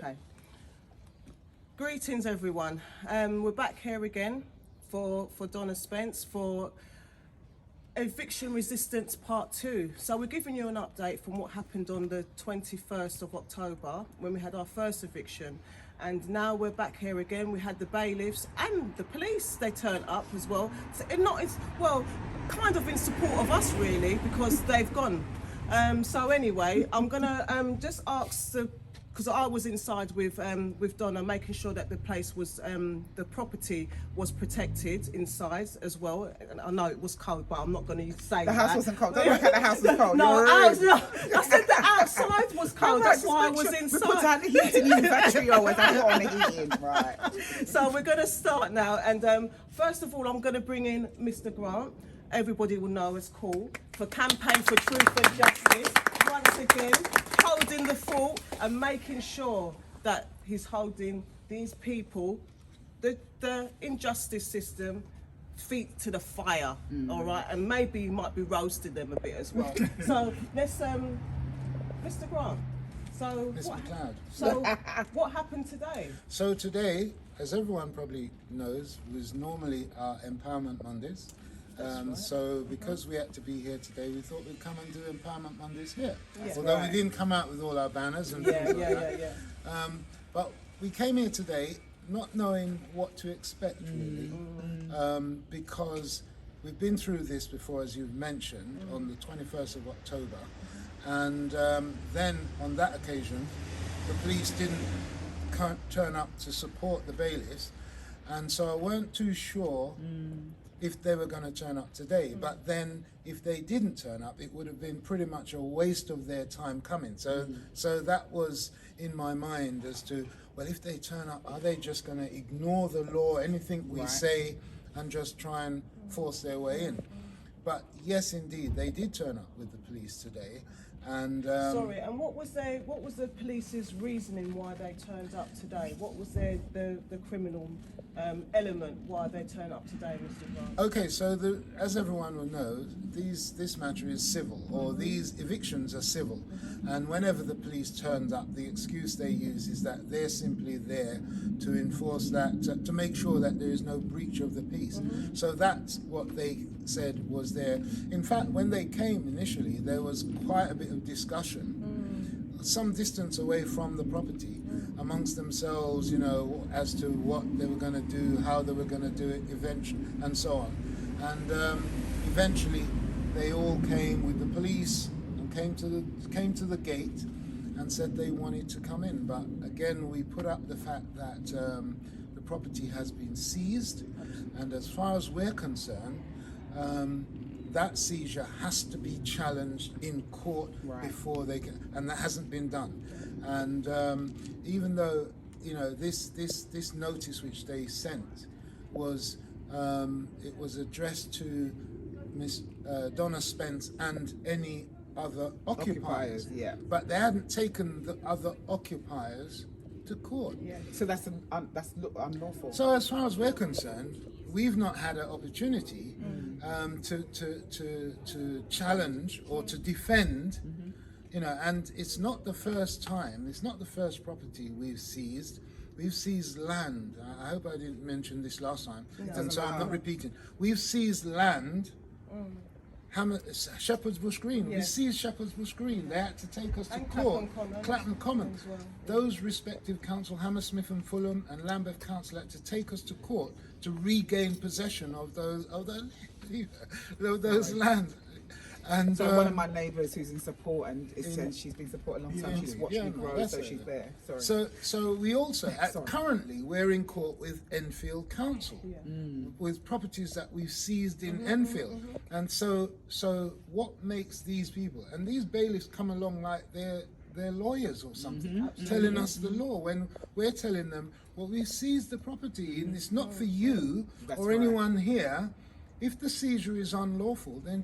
Okay. Greetings, everyone. We're back here again for Donna Spence for Eviction Resistance Part 2. So we're giving you an update from what happened on the 21st of October when we had our first eviction. And now we're back here again. We had the bailiffs and the police, they turned up as well. So kind of in support of us really, because they've gone. So anyway, I'm gonna just ask because I was inside with Donna, making sure that the place was, the property was protected inside as well. And I know it was cold, but I'm not going to say The that. house wasn't cold. Don't look at the house was cold. No, I said the outside was cold. That's why I was inside. We put down the heating in the factory always. I put on the heating, right. So we're going to start now. And first of all, I'm going to bring in Mr. Grant. Everybody will know as Call for Campaign for Truth and Justice. Once again, holding the fort and making sure that he's holding these people, the injustice system, feet to the fire, all right? And maybe you might be roasting them a bit as well. So let's, Mr. Grant, what happened today? So today, as everyone probably knows, was normally our Empowerment Mondays. Right. So because we had to be here today, we thought we'd come and do Empowerment Mondays here. Although we didn't come out with all our banners and things like that. But we came here today not knowing what to expect really, because we've been through this before, as you've mentioned, on the 21st of October. And then on that occasion, the police didn't turn up to support the bailiffs. And so I weren't too sure if they were going to turn up today. But then if they didn't turn up, it would have been pretty much a waste of their time coming. So that was in my mind as to, well, if they turn up, are they just going to ignore the law, anything we say, and just try and force their way in? But yes, indeed, they did turn up with the police today. And sorry, and what was the police's reasoning why they turned up today? What was the criminal element why they turned up today, Mr. Grant? Okay, so as everyone will know, this matter is civil, or these evictions are civil, and whenever the police turned up, the excuse they use is that they're simply there to enforce that, to make sure that there is no breach of the peace. So that's what they said was there. In fact, when they came initially, there was quite a bit of discussion, some distance away from the property, amongst themselves, you know, as to what they were going to do, how they were going to do it, eventually, and so on. And eventually, they all came with the police and came to the gate and said they wanted to come in. But again, we put up the fact that the property has been seized, and as far as we're concerned, that seizure has to be challenged in court before they can, and that hasn't been done. And even though, you know, this notice which they sent was it was addressed to Miss Donna Spence and any other occupiers, but they hadn't taken the other occupiers to court. So that's unlawful. So as far as we're concerned, we've not had an opportunity to challenge or to defend, you know, and it's not the first time, it's not the first property we've seized. We've seized land. I hope I didn't mention this last time, and so I'm not repeating. We've seized land. Shepherd's Bush Green. We seized Shepherd's Bush Green. They had to take us to court. Clapham Common. Those respective council, Hammersmith and Fulham and Lambeth Council, had to take us to court to regain possession of those lands. And so one of my neighbours who's in support and she's been supported a long time. She's watched me grow, so she's there. Sorry. So we also currently we're in court with Enfield Council with properties that we've seized in Enfield, and so what makes these people and these bailiffs come along like they're lawyers or something, telling us the law when we're telling them, well, we seized the property and it's not for you or anyone here. If the seizure is unlawful, then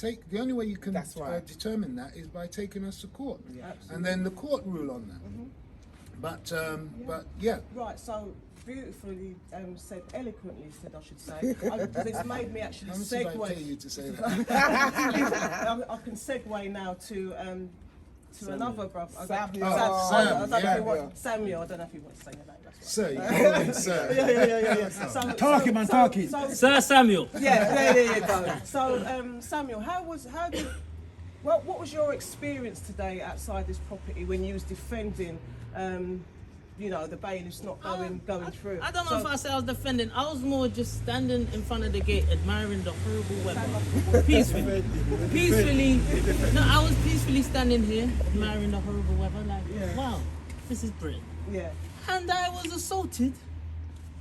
the only way you can determine that is by taking us to court, and then the court rule on that. But Right. So beautifully said, eloquently said, I should say. It's made me actually segue. You to say that. I can segue now to to another brother. Samuel. Samuel. I don't know if you want to say your name. That's Sir, you call him sir. yeah. Talking, man, talking. Sir Samuel. Yeah, there you go. So, Samuel, what was your experience today outside this property when you was defending, the bailiffs not going through? I don't know if I said I was defending. I was more just standing in front of the gate, admiring the horrible weather, peacefully. No, I was peacefully standing here, admiring the horrible weather. Like, wow, this is Britain. Yeah. And I was assaulted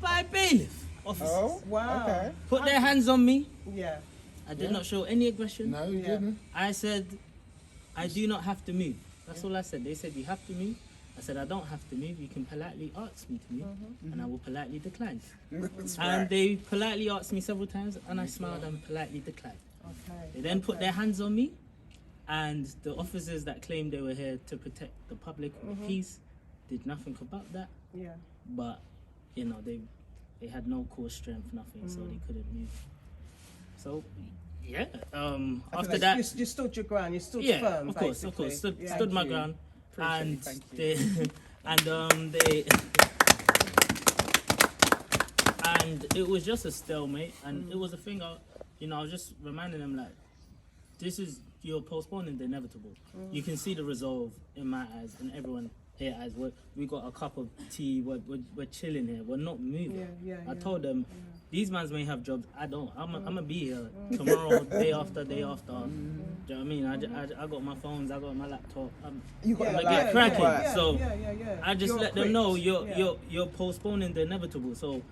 by bailiff officers. Oh, Wow. Okay. Put their hands on me. Yeah. I did not show any aggression. No, you didn't. I said, I do not have to move. That's all I said. They said, you have to move. I said, I don't have to move. You can politely ask me to move, and I will politely decline. And they politely asked me several times, and I smiled and politely declined. Okay. They then put their hands on me, and the officers that claimed they were here to protect the public or peace did nothing about that. Yeah. But, they had no core strength, nothing, so they couldn't move. So, yeah. After that, You stood your ground. You stood yeah, firm. of course, basically. stood my ground, and Thank they, and it was just a stalemate, and it was a thing. I was just reminding them like, you're postponing the inevitable. You can see the resolve in my eyes and everyone here eyes. We got a cup of tea. We're chilling here. We're not moving. I told them. These mans may have jobs. I don't. I'm gonna be here tomorrow, day after. Do you know what I mean? I got my phones. I got my laptop. I'm gonna get cracking. So I just let them know you're postponing the inevitable. So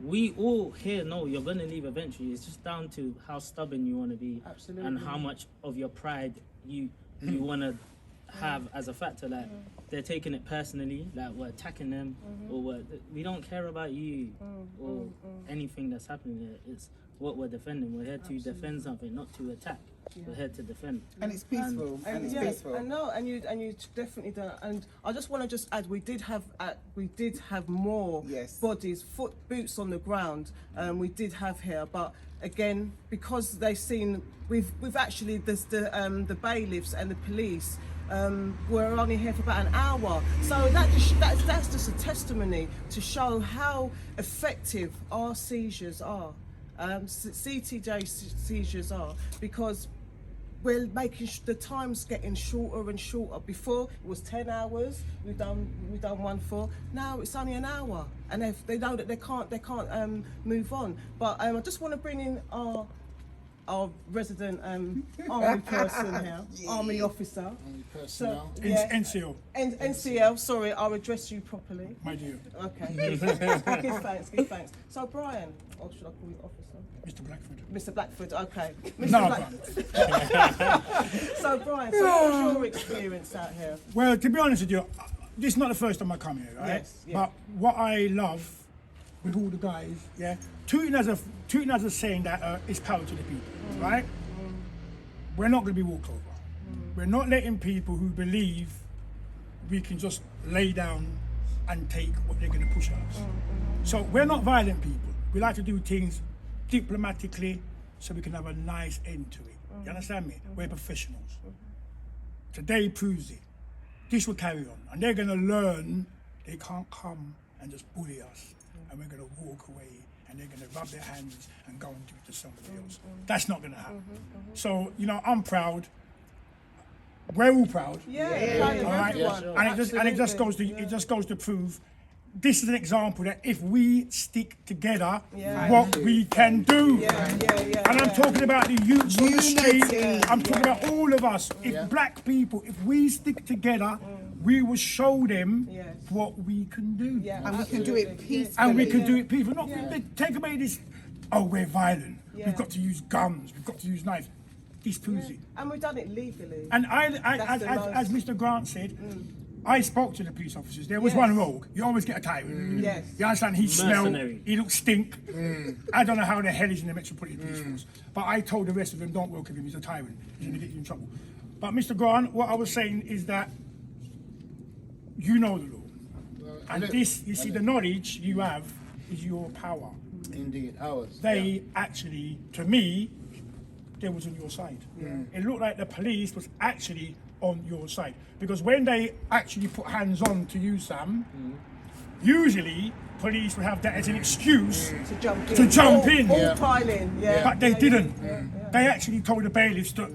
we all here know you're gonna leave eventually. It's just down to how stubborn you want to be, and how much of your pride you want to have as a factor. Like they're taking it personally, like we're attacking them, or we don't care about you or anything that's happening here. It's what we're defending. We're here to defend something, not to attack. We're here to defend. And it's peaceful. And it's peaceful. And you definitely don't. And I just want to add, we did have more bodies, boots on the ground. We did have here, but again, because they've seen, we've actually the bailiffs and the police. We're only here for about an hour, so that's just a testimony to show how effective our seizures are, CTJ seizures are, because we're making the time's getting shorter and shorter. Before it was 10 hours. We've done 1 for. Now it's only an hour, and they know that they can't move on. But I just want to bring in our resident army person here, army officer. Army personnel. So, NCO. NCL, sorry, I'll address you properly. My dear. Okay. Give thanks. So Brian, or should I call you officer? Mr. Blackford. Mr. Blackford, okay. No, So Brian, what was your experience out here? Well, to be honest with you, this is not the first time I come here, right? Yes, yeah. But what I love with all the guys, tweeting as a saying that it's power to the people, right? We're not going to be walked over. We're not letting people who believe we can just lay down and take what they're going to push at us. So we're not violent people. We like to do things diplomatically so we can have a nice end to it. You understand me? We're professionals. Today proves it. This will carry on. And they're going to learn they can't come and just bully us. And we're going to walk away and they're going to rub their hands and go and do it to somebody else. That's not going to happen. So, I'm proud. We're all proud. All right? And it just goes to prove this is an example that if we stick together, what we can do. And I'm talking about the youths on the street. I'm talking about all of us. If black people, if we stick together, we will show them what we can do. And we can do it peacefully. And we can do it peacefully. Not take away this, we're violent. We've got to use guns. We've got to use knives. This proves it. And we've done it legally. And as Mr. Grant said, I spoke to the police officers. There was one rogue. You always get a tyrant. Yes. You understand? He smelled. Mercenary. He looked stink. I don't know how the hell he's in the Metropolitan Police Force. But I told the rest of them, don't work with him. He's a tyrant. He's going to get you in trouble. But Mr. Grant, what I was saying is that you know the law. And this, you see, the knowledge you have is your power. Indeed, ours. They actually, to me, they was on your side. It looked like the police was actually on your side. Because when they actually put hands on to you, Sam, usually police would have that as an excuse to jump in. in. All pile in, yeah. But they didn't. They actually told the bailiffs to,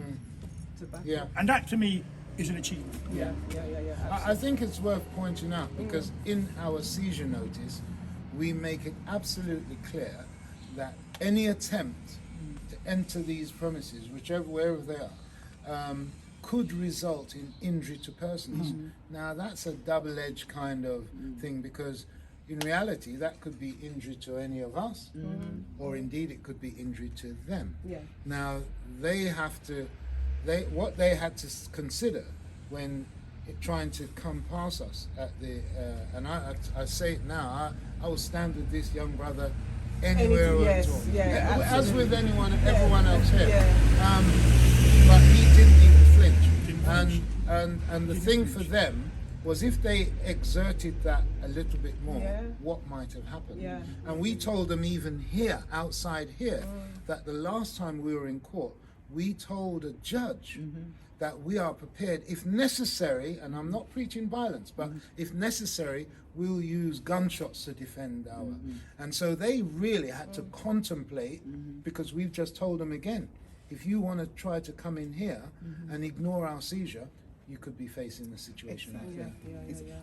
Yeah. and that to me is an achievement. Yeah. I think it's worth pointing out because in our seizure notice, we make it absolutely clear that any attempt to enter these premises, wherever they are, could result in injury to persons. Now that's a double-edged kind of thing because in reality that could be injury to any of us or indeed it could be injury to them. Yeah. Now what they had to consider when trying to come past us at the and I say it now, I will stand with this young brother anywhere Yes, at all. yeah, As with everyone else here. Yeah. But he didn't even flinch. And the thing for them was if they exerted that a little bit more, what might have happened? Yeah. And we told them even here, outside here, that the last time we were in court, we told a judge that we are prepared, if necessary, and I'm not preaching violence, but if necessary, we'll use gunshots to defend our. And so they really had to contemplate, because we've just told them again, if you want to try to come in here and ignore our seizure, you could be facing a situation like that.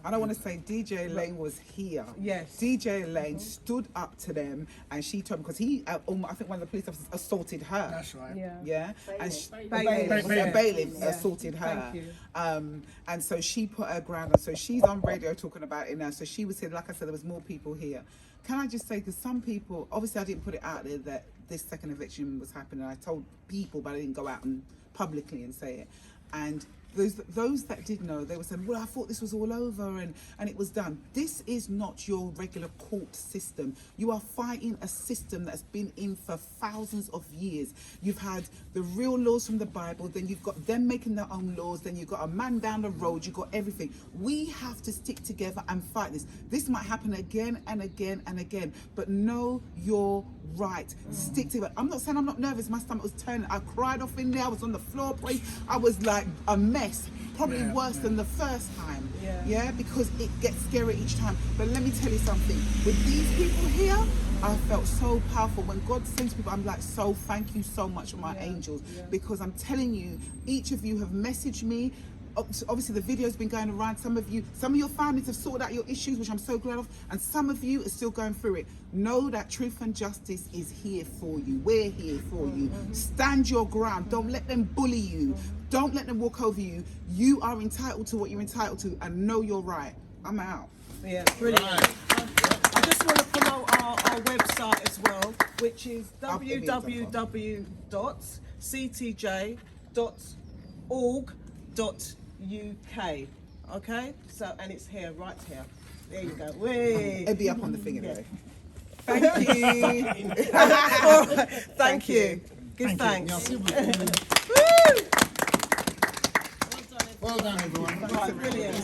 And I want to say DJ Lane was here. Yes. DJ Lane stood up to them and she told me, because he, I think one of the police officers assaulted her. That's right. Yeah. And Bailiff. bailiff assaulted her. Thank you. And so she put her ground on. So she's on radio talking about it now. So she was here, like I said, there was more people here. Can I just say, because some people, obviously I didn't put it out there that this second eviction was happening. I told people, but I didn't go out and publicly and say it. And those that did know, they were saying, well, I thought this was all over and it was done. This is not your regular court system. You are fighting a system that's been in for thousands of years. You've had the real laws from the Bible, then you've got them making their own laws, then you've got a man down the road, you've got everything. We have to stick together and fight this. This might happen again and again and again, but know your right. Stick to it. I'm not saying I'm not nervous. My stomach was turning. I cried off in there. I was on the floor, please. I was like a mess, probably worse than the first time. Yeah, because it gets scary each time. But let me tell you something. With these people here, I felt so powerful. When God sends people, I'm like, so thank you so much for my angels, because I'm telling you, each of you have messaged me. Obviously the video's been going around. Some of your families have sorted out your issues, which I'm so glad of, and some of you are still going through it. Know that truth and justice is here for you. We're here for you. Stand your ground. Don't let them bully you. Don't let them walk over you. You are entitled to what you're entitled to, and know you're right. I'm out. Yeah, brilliant. I just want to promote our website as well, which is www.ctj.org.uk. Okay, so and it's here, right here. There you go. Whee. It'll be up on the thing anyway. Thank you. Thank you. Give thanks. Well done, everyone. Right, brilliant.